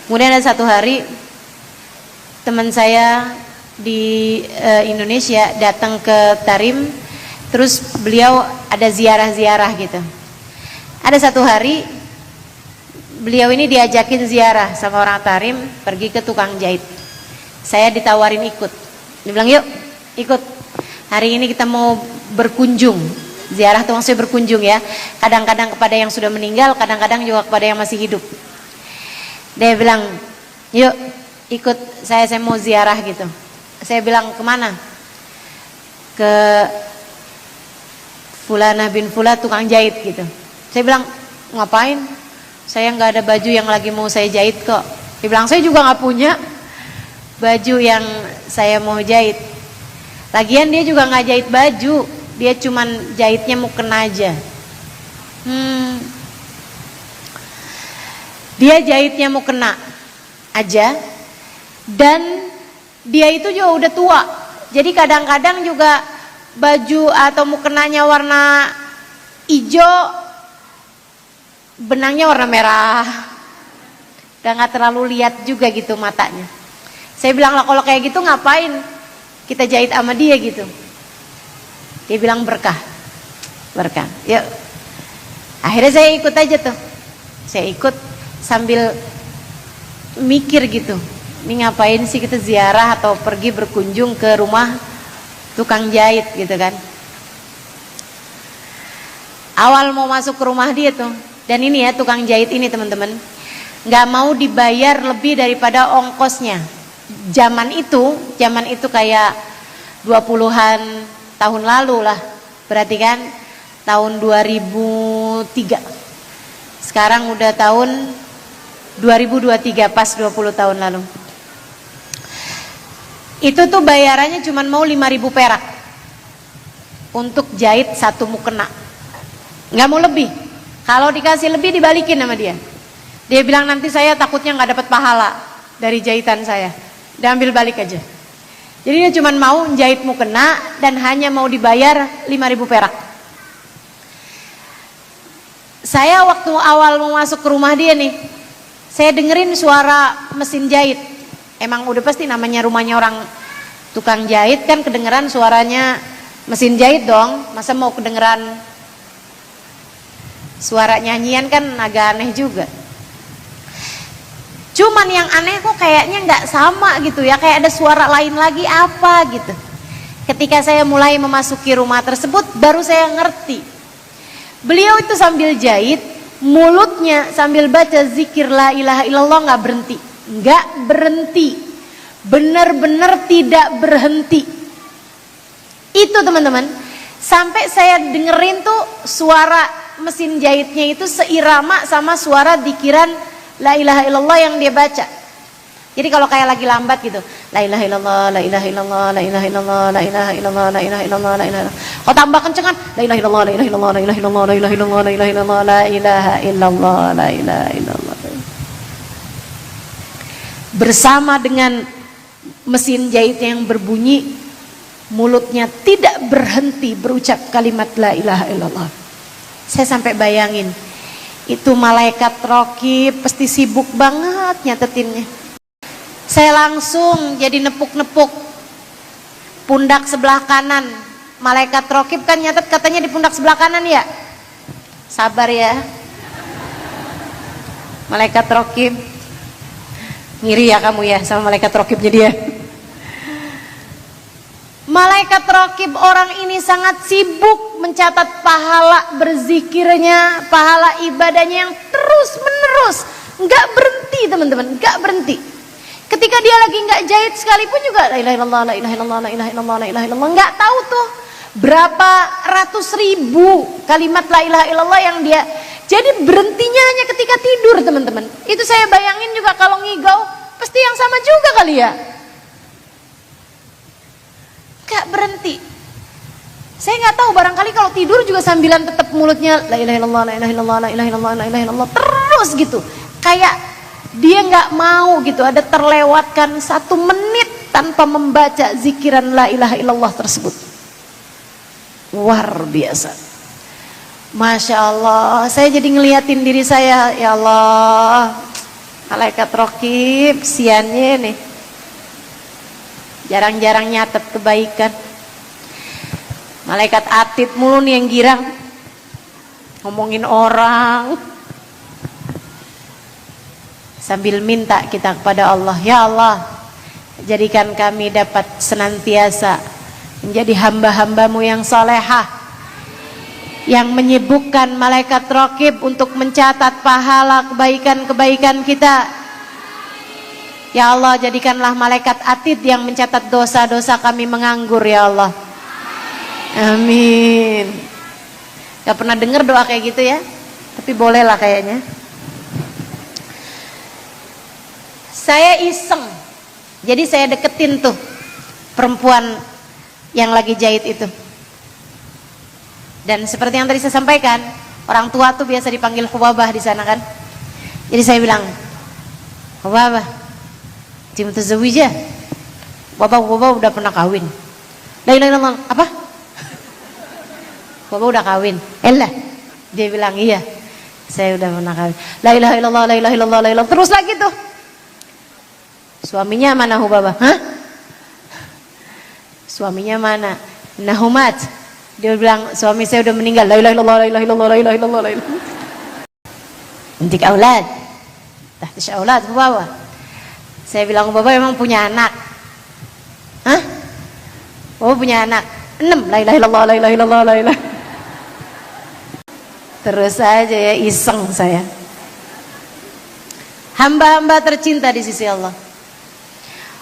Kemudian ada satu hari teman saya di Indonesia datang ke Tarim, terus beliau ada ziarah-ziarah gitu. Ada satu hari beliau ini diajakin ziarah sama orang Tarim, pergi ke tukang jahit. Saya ditawarin ikut. Dia bilang, yuk ikut, hari ini kita mau berkunjung. Ziarah itu maksudnya berkunjung ya, kadang-kadang kepada yang sudah meninggal, kadang-kadang juga kepada yang masih hidup. Dia bilang, yuk ikut saya mau ziarah gitu. Saya bilang, kemana? Ke Fulanah bin Fulah tukang jahit gitu. Saya bilang, ngapain? Saya nggak ada baju yang lagi mau saya jahit kok. Dia bilang, saya juga nggak punya baju yang saya mau jahit. Lagian dia juga nggak jahit baju, dia cuman jahitnya mukena aja. Dia jahitnya mukena aja, dan dia itu juga udah tua. Jadi kadang-kadang juga baju atau mukenanya warna hijau, benangnya warna merah. Udah nggak terlalu lihat juga gitu matanya. Saya bilang, lah kalau kayak gitu ngapain kita jahit sama dia gitu? Dia bilang, berkah. Yuk. Akhirnya saya ikut aja tuh. Saya ikut sambil mikir gitu, ini ngapain sih kita ziarah atau pergi berkunjung ke rumah tukang jahit gitu kan. Awal mau masuk ke rumah dia tuh, dan ini ya tukang jahit ini teman-teman, nggak mau dibayar lebih daripada ongkosnya. Zaman itu kayak 20-an tahun lalu lah, berarti kan tahun 2003. Sekarang udah tahun 2023, pas 20 tahun lalu. Itu tuh bayarannya cuma mau 5.000 perak untuk jahit satu mukena, nggak mau lebih. Kalau dikasih lebih dibalikin sama dia. Dia bilang, nanti saya takutnya nggak dapat pahala dari jahitan saya, diambil balik aja. Jadi dia cuma mau jahit mukena dan hanya mau dibayar 5.000 perak. Saya waktu awal mau masuk ke rumah dia nih, saya dengerin suara mesin jahit. Emang udah pasti namanya rumahnya orang tukang jahit kan kedengeran suaranya mesin jahit dong. Masa mau kedengeran suara nyanyian, kan agak aneh juga. Cuman yang aneh kok kayaknya nggak sama gitu ya, kayak ada suara lain lagi apa gitu. Ketika saya mulai memasuki rumah tersebut, baru saya ngerti. Beliau itu sambil jahit, mulutnya sambil baca zikir la ilaha illallah, nggak berhenti, benar-benar tidak berhenti. Itu teman-teman, sampai saya dengerin tuh suara mesin jahitnya itu seirama sama suara dikiran la ilaha illallah yang dia baca. Jadi kalau kayak lagi lambat gitu, la ilaha illallah, la ilaha illallah, la ilaha illallah, la ilaha illallah, la ilaha illallah, la ilaha illallah. Kalau tambah kencengan, la ilaha illallah, la ilaha illallah, la ilaha illallah, la ilaha illallah, la ilaha illallah, la ilaha illallah, la ilaha illallah. Bersama dengan mesin jahitnya yang berbunyi, mulutnya tidak berhenti berucap kalimat la ilaha illallah. Saya sampai bayangin, itu malaikat raqib pasti sibuk banget nyatetinnya. Saya langsung jadi nepuk-nepuk pundak sebelah kanan. Malaikat raqib kan nyatet katanya di pundak sebelah kanan ya. Sabar ya, malaikat raqib. Ngiri ya kamu ya sama malaikat raqibnya dia. Malaikat raqib orang ini sangat sibuk mencatat pahala berzikirnya, pahala ibadahnya yang terus menerus, nggak berhenti teman-teman, nggak berhenti. Ketika dia lagi nggak jahit sekalipun juga la ilaha illallah, la ilaha illallah, la ilaha illallah, la ilaha illallah. Nggak tahu tuh berapa ratus ribu kalimat la ilaha illallah yang dia. Jadi berhentinya hanya ketika tidur teman-teman. Itu saya bayangin juga kalau ngigau pasti yang sama juga kali ya. Gak berhenti. Saya nggak tahu, barangkali kalau tidur juga sambilan tetap mulutnya la ilaha illallah, la ilaha illallah, la ilaha illallah, la ilaha illallah terus gitu. Kayak dia nggak mau gitu ada terlewatkan 1 menit tanpa membaca zikiran la ilaha illallah tersebut. Luar biasa. Masya Allah, saya jadi ngeliatin diri saya, ya Allah, Malaikat Raqib siannya nih, jarang-jarang nyatet kebaikan. Malaikat Atid mulu nih yang girang, ngomongin orang, sambil minta kita kepada Allah, ya Allah, jadikan kami dapat senantiasa menjadi hamba-hambamu yang salehah, yang menyibukkan malaikat Raqib untuk mencatat pahala kebaikan-kebaikan kita. Ya Allah, jadikanlah malaikat Atid yang mencatat dosa-dosa kami menganggur, ya Allah. Amin. Gak pernah dengar doa kayak gitu ya, tapi bolehlah kayaknya. Saya iseng, jadi saya deketin tuh perempuan yang lagi jahit itu. Dan seperti yang tadi saya sampaikan, orang tua tuh biasa dipanggil Hubabah di sana kan. Jadi saya bilang, Hubabah, tim tazawija. Hubabah udah pernah kawin. La ilaha illallah. Apa? Hubabah udah kawin. Elah. Dia bilang, iya, saya udah pernah kawin. La ilaha illallah, la ilaha illallah, la ilaha. Terus lagi tuh. Suaminya mana Hubabah? Hah? Suaminya mana? Nahumat. Dia bilang, suami saya udah meninggal. La ilaha illallah, la ilaha illallah, la ilaha illallah, la ilaha. Intik aulad. Tahtish aulad Hubabah. Saya bilang, Hubabah emang punya anak? Hah? Hubabah punya anak? 6. La ilaha illallah, la ilaha illallah, la ilaha. Terus aja ya, iseng saya. Hamba-hamba tercinta di sisi Allah.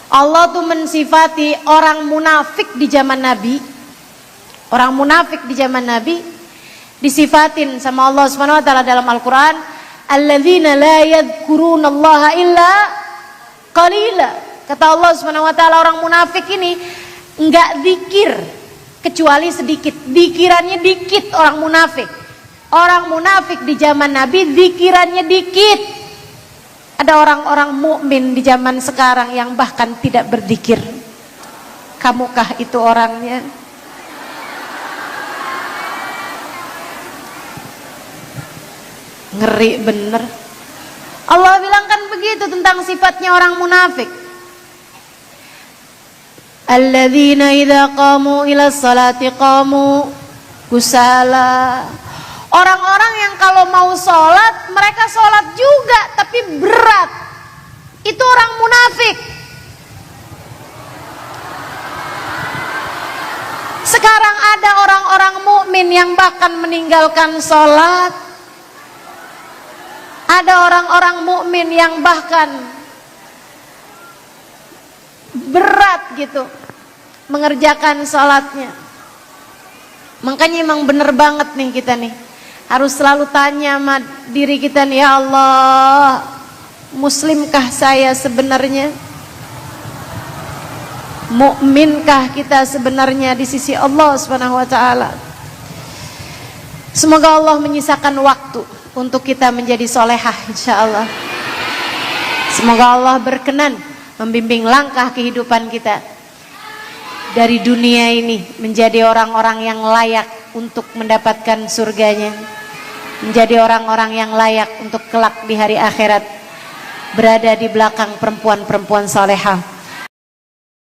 Allah tuh mensifati orang munafik di zaman Nabi. Orang munafik di zaman Nabi disifatin sama Allah Subhanahu wa taala dalam Al-Qur'an, alladzina la yadhkurunallaha illa qalila. Kata Allah Subhanahu wa taala, orang munafik ini enggak zikir kecuali sedikit. Dikirannya dikit orang munafik. Orang munafik di zaman Nabi zikirannya dikit. Ada orang-orang mukmin di zaman sekarang yang bahkan tidak berzikir. Kamukah itu orangnya? Ngeri bener. Allah bilang kan begitu tentang sifatnya orang munafik. Alladzina idza qamu ila sholati qamu kusala. Orang-orang yang kalau mau sholat, mereka sholat juga tapi berat. Itu orang munafik. Sekarang ada orang-orang mukmin yang bahkan meninggalkan sholat. Ada orang-orang mukmin yang bahkan berat gitu mengerjakan sholatnya. Makanya emang bener banget nih kita nih, harus selalu tanya sama diri kita nih, ya Allah, muslimkah saya sebenarnya? Mukminkah kita sebenarnya di sisi Allah Subhanahu wa taala? Semoga Allah menyisakan waktu untuk kita menjadi solehah insyaallah. Semoga Allah berkenan membimbing langkah kehidupan kita dari dunia ini menjadi orang-orang yang layak untuk mendapatkan surganya, menjadi orang-orang yang layak untuk kelak di hari akhirat berada di belakang perempuan-perempuan solehah.